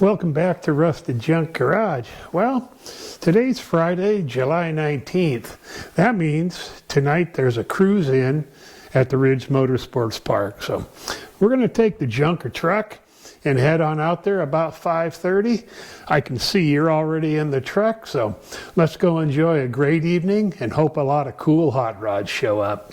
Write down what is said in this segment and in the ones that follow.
Welcome back to Rusted Junk Garage. Well, today's Friday, July 19th. That means tonight there's a cruise in at the Ridge Motorsports Park. So we're going to take the junker truck and head on out there about 5:30. I can see you're already in the truck, so let's go enjoy a great evening and hope a lot of cool hot rods show up.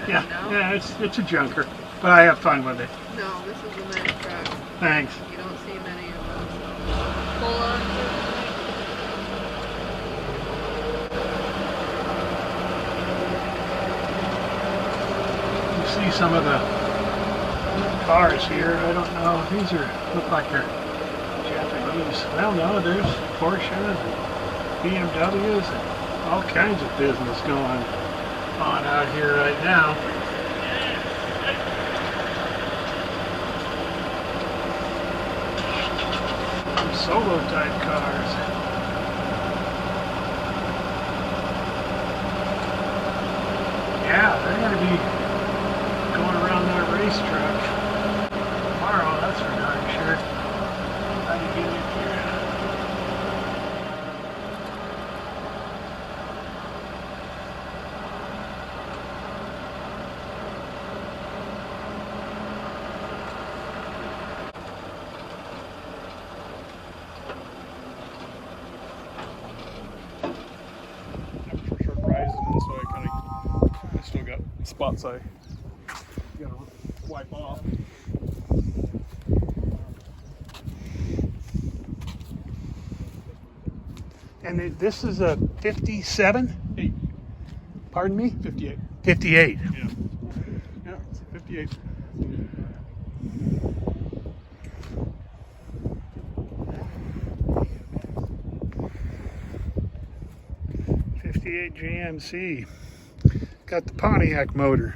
Yeah, it's a junker, but I have fun with it. No, this is a nice truck. Thanks. You don't see many of them. So pull on to You see some of the cars here. I don't know. These look like they're Japanese. Well, no, there's Porsches and BMWs and all kinds of business going on out here right now. Solo type cars. Yeah, they're going to be going around that racetrack tomorrow, that's for darn sure. How do you get in here? So I still got spots I gotta wipe off. And this is a 57? 8. Pardon me? 58. 58. Yeah. Yeah, it's a 58. GMC. Got the Pontiac motor.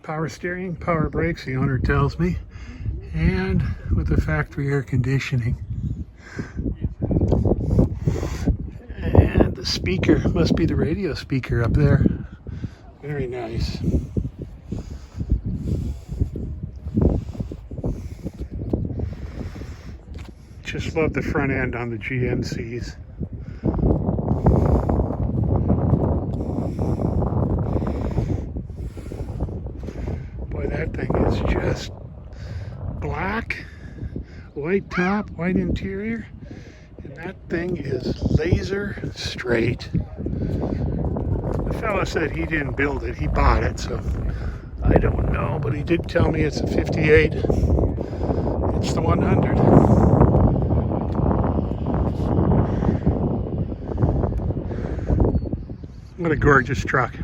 Power steering, power brakes, the owner tells me, and with the factory air conditioning. And the speaker must be the radio speaker up there. Very nice. Just love the front end on the GMCs. Boy, that thing is just black, white top, white interior, and that thing is laser straight. The fellow said he didn't build it, he bought it, so I don't know, but he did tell me it's a 58. It's the 100. What a gorgeous truck.